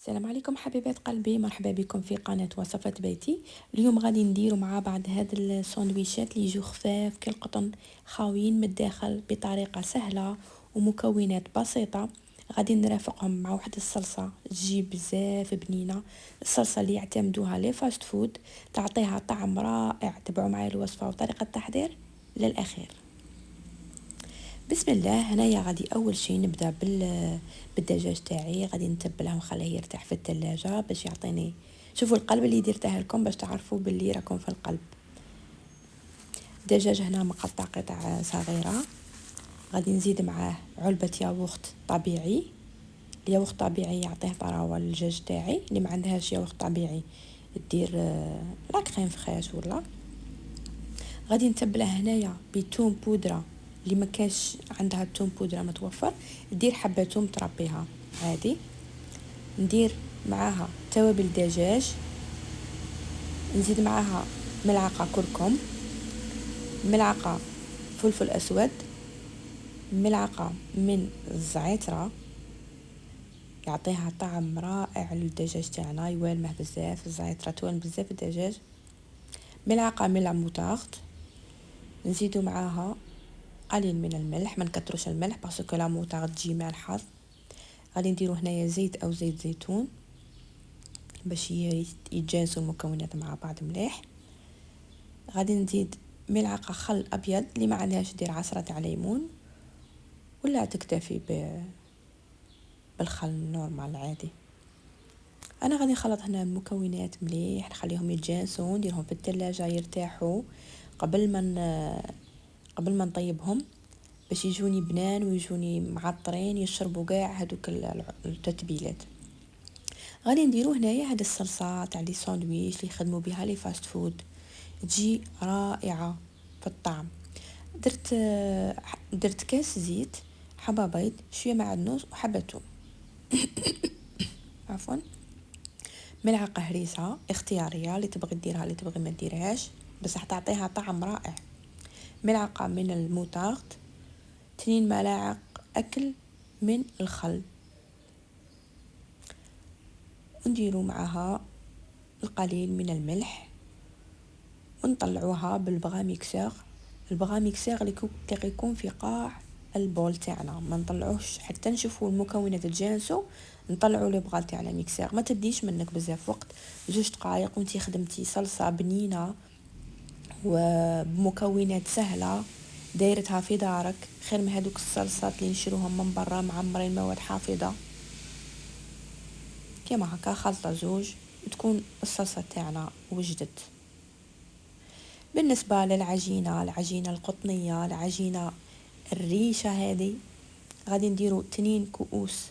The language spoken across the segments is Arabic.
السلام عليكم حبيبات قلبي، مرحبا بكم في قناة وصفات بيتي. اليوم غادي نديرو مع بعض هاد الساندويشات اللي يجو خفاف كالقطن، خاويين من الداخل بطريقة سهلة ومكونات بسيطة. غادي نرافقهم مع واحد الصلصة تجي بزاف بنينة، الصلصة اللي يعتمدوها لي فاست فود، تعطيها طعم رائع. تبعوا معايا الوصفة وطريقة التحضير للأخير. بسم الله. هنايا غادي اول شيء نبدا بالدجاج تاعي. غادي نتبله ونخليه يرتاح في الثلاجه باش يعطيني. شوفوا القلب اللي درته لكم باش تعرفوا باللي راكم في القلب. الدجاج هنا مقطع قطع صغيره. غادي نزيد معاه علبه ياغورت طبيعي. الياغورت طبيعي يعطيه طراوه للدجاج تاعي. اللي ما عندهاش ياغورت طبيعي دير لا كريم فريش ولا. غادي نتبله هنايا بثوم بودره. اللي ما كاش عندها الثوم بودره متوفر دير حبه ثوم تربيها عادي. ندير معاها توابل الدجاج، نزيد معاها ملعقه كركم، ملعقه فلفل اسود، ملعقه من الزعتره يعطيها طعم رائع للدجاج تاعنا، يوالمه بزاف. الزعتره توالم بزاف الدجاج. ملعقه من الموطارد، نزيدو معاها قليل من الملح، ما نكتروش الملح باسكو لا موطارد تجي مالحه. غادي نديرو هنايا زيت او زيت زيتون باش يتجانسوا المكونات مع بعض مليح. غادي نزيد ملعقه خل ابيض، اللي ما عندهاش دير عصره تاع ليمون ولا تكتفي بالخل نورمال عادي. انا غادي نخلط هنا المكونات مليح، نخليهم يتجانسوا، نديرهم في الثلاجه يرتاحوا قبل ما نطيبهم باش يجوني بنان ويجوني معطرين، يشربوا كاع هذوك التتبيلات. غادي نديرو هنايا هاد الصلصه تاع لي ساندويش اللي يخدموا بها لي فاست فود، تجي رائعه في الطعم. درت كاس زيت، حبه بيض، شويه معدنوس وحبه ثوم عفوا. ملعقه هريسه اختياريه، اللي تبغي ديرها اللي تبغي ما ديرهاش، بصح تعطيها طعم رائع. ملعقه من الموطارد، 2 ملاعق اكل من الخل، ونديروا معها القليل من الملح ونطلعوها بالبغا ميكسور. البغا ميكسور اللي يكون في قاع البول تاعنا، ما نطلعوش حتى نشوفوا المكونات تجانسوا. نطلعوا لي بغا تاعنا ميكسور، ما تديش منك بزاف وقت، 2 دقائق وانتي خدمتي صلصه بنينه وبمكونات سهله دايرتها في دارك، خير من هذوك الصلصات اللي نشروهم من برا معمرين مواد حافظه. كيما هكا خلطه زوج تكون الصلصه تاعنا وجدت. بالنسبه للعجينه، العجينه القطنيه، العجينه الريشه هذه، غادي نديرو 2 كؤوس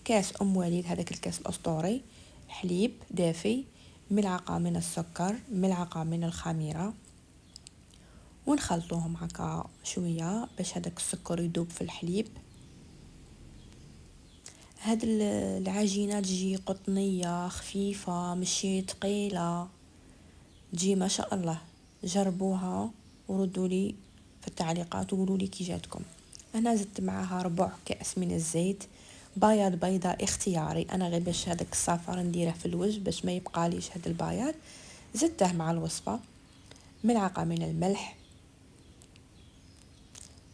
كاس وليد، هذاك الكاس الاسطوري، حليب دافي، ملعقه من السكر، ملعقه من الخميره، ونخلطوهم هكا شويه باش هذاك السكر يذوب في الحليب. هاد العجينه تجي قطنيه خفيفه ماشي ثقيله، تجي ما شاء الله. جربوها وردوا لي في التعليقات وقولوا لي كي جاتكم. انا زدت معاها ربع كاس من الزيت، بياض بيضاء اختياري، انا غير باش هذاك الصفار نديره في الوجه باش ما يبقى ليش هذا البياض، زدته مع الوصفه. ملعقه من الملح،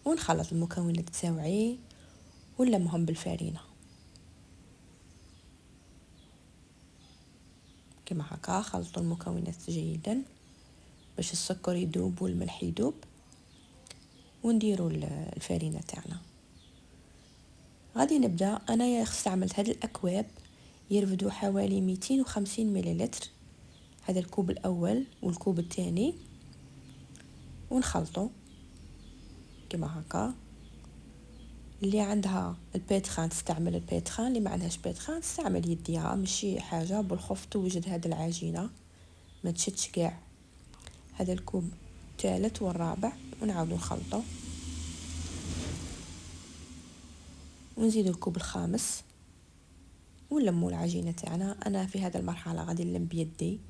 ونخلط المكونات تاوعي ونلمهم بالفارينه كما هكا. خلطوا المكونات جيدا باش السكر يذوب والملح يذوب، ونديروا الفارينه تاعنا. غادي نبدا. انا استعملت هاد الاكواب يرفدوا حوالي 250 مليلتر، هذا الكوب الاول والكوب الثاني، ونخلطه كما هكا. اللي عندها البيتخان تستعمل البيتخان، اللي ما عندهاش بيتخان تستعمل يديها، ماشي حاجه بالخوف توجد هذه العجينه ما تشتش كاع. هذا الكوب الثالث والرابع، ونعاودو نخلطه ونزيدو الكوب الخامس ونلمو العجينه تاعنا. انا في هذا المرحله غادي نلم بيدي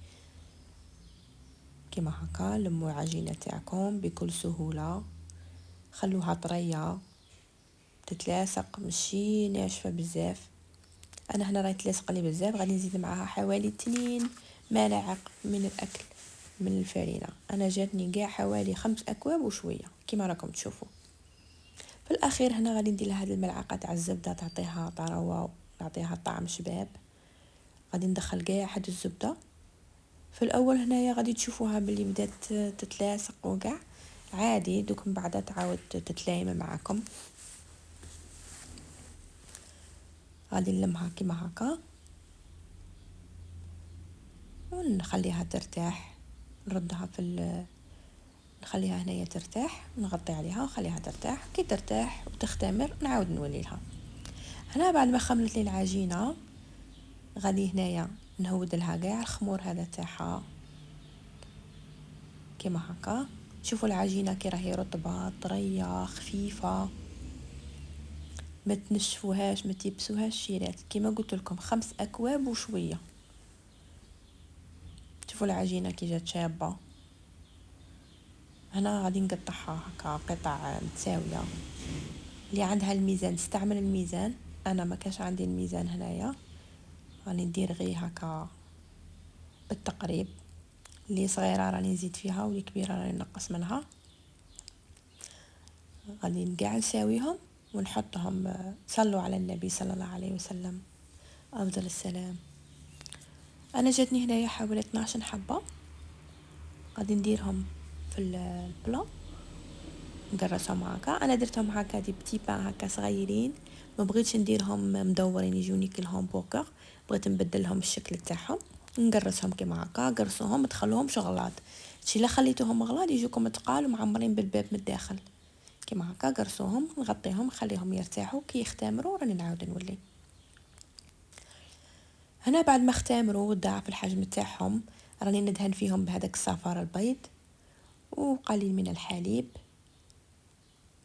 كما هكا. لموا العجينه تاعكم بكل سهوله، خلوها طريه تتلاصق ماشي ناشفه بزاف. انا هنا راهي تلاصق لي بزاف، غادي نزيد معاها حوالي 2 ملاعق من الاكل من الفرينه. انا جاتني كاع حوالي 5 اكواب وشويه كيما راكم تشوفوا. في الاخير هنا غادي ندير لها هذه الملعقه تاع الزبده تعطيها طراوه، تعطيها طعم شباب. غادي ندخل كاع هاد الزبده. في الاول هنايا غادي تشوفوها باللي بدات تتلاصق وكاع عادي، دوك من بعد تعاود تتلايم معكم. غادي نلمها كيما هكا ونخليها ترتاح، نردها نخليها هنايا ترتاح، نغطي عليها ونخليها ترتاح. كي ترتاح وتختمر نعاود نولي لها. هنا بعد ما خملت لي العجينه غادي هنايا نهود لها كاع الخمور هذا تاعها كيما هكا. شوفوا العجينه كي راهي رطبه طريه خفيفه، ما تنشفوهاش ما تيبسوهاش شيرات. كيما قلت لكم 5 اكواب وشويه. شوفوا العجينه كي جات شابه. هنا غادي نقطعها هكا قطع متساويه. اللي عندها الميزان تستعمل الميزان، انا ما كاش عندي الميزان هنايا، راني ندير غير هكا بالتقريب. اللي صغيره راني نزيد فيها واللي كبيره راني نقص منها. غادي كاع نساويهم ونحطهم. صلوا على النبي صلى الله عليه وسلم افضل السلام. انا جاتني هنايا حوالي 12 حبه. غادي نديرهم في البلا نقرصهم هكا. انا درتهم هكا دي بتي بان هكا صغيرين، ما بغيتش نديرهم مدورين يجوني كالهامبورغر، بغيت نبدلهم الشكل تاعهم. نقرصهم كيما هكا، قرصوهم تخلوهم شغلات. شي لا خليتوهم غلاض يجوكم تقال ومعمرين بالباب من الداخل. كيما هكا قرصوهم نغطيهم نخليهم يرتاحوا. كي يختمروا راني نعاود نولي. هنا بعد ما اختمروا وضاعف الحجم تاعهم راني ندهن فيهم بهذاك الصفار البيض وقليل من الحليب.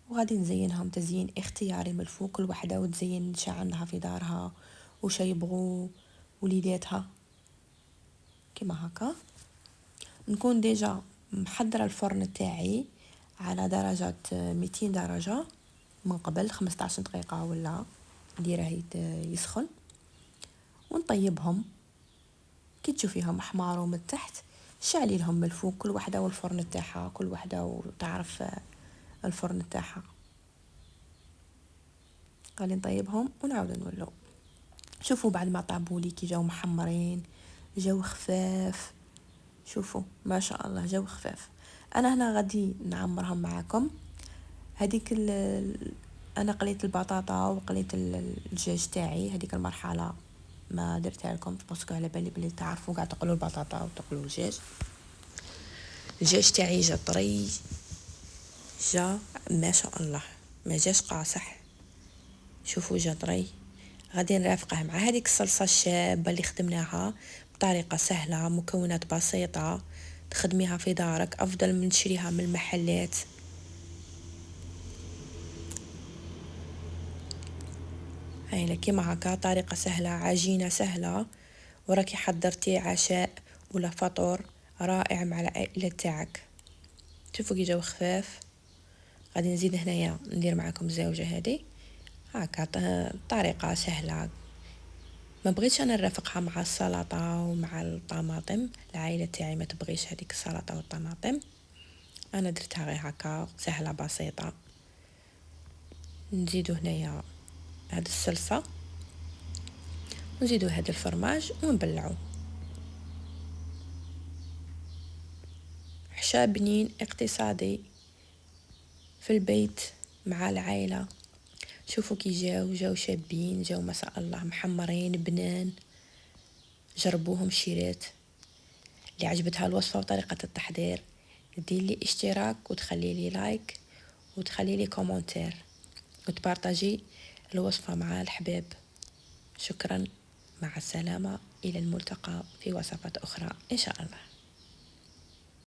وغادي نزينهم تزيين اختياري من الفوق. كل وحده وتزين شعرها في دارها وش يبغوا وليداتها كيما هكا. نكون ديجا محضره الفرن تاعي على درجه 200 درجه من قبل 15 دقيقه ولا نديره يسخن. ونطيبهم كي تشوفيهم احمروا من تحت شعلي لهم من الفوق. كل وحده والفرن تاعها، كل وحده وتعرف الفرن تاعها. غادي نطيبهم ونعاود نولو. شوفوا بعد ما طابوا لي كي جاو محمرين، جاو خفاف. شوفوا ما شاء الله جاو خفاف. انا هنا غادي نعمرهم معكم. هذيك انا قليت البطاطا وقليت الدجاج تاعي. هذيك المرحله ما درتها لكم باسكو على بالي بلي تعرفوا قاع تقلوا البطاطا وتقلوا الدجاج. الدجاج تاعي جا طري، جا ما شاء الله ما جاش قاصح. شوفوا جا طري. غادي نرافقه مع هذيك الصلصه الشابه اللي خدمناها بطريقه سهله، مكونات بسيطه تخدميها في دارك افضل من تشريها من المحلات. هاي كيما هكا طريقه سهله، عجينه سهله، وراكي حضرتي عشاء ولا فطور رائع مع العائله تاعك. شوفوا كي جاو خفاف. غادي نزيد هنايا ندير معكم الزاوجه هذه هكا طريقه سهله. ما بغيتش انا نرافقها مع السلطه ومع الطماطم. العائله تاعي ما تبغيش هذيك السلطه والطماطم. انا درتها غير هكا سهله بسيطه. نزيدو هنايا هاد الصلصه ونزيدو هاد الفرماج ونبلعو. عشاء بنين اقتصادي في البيت مع العائله. شوفوا كي جاو شابين، جاو ما شاء الله محمرين بنان. جربوهم شيرات. اللي عجبتها الوصفه وطريقه التحضير دير لي اشتراك وتخلي لي لايك وتخلي لي كومنتير وتبارطاجي الوصفه مع الحباب. شكرا، مع السلامه، الى الملتقى في وصفات اخرى ان شاء الله.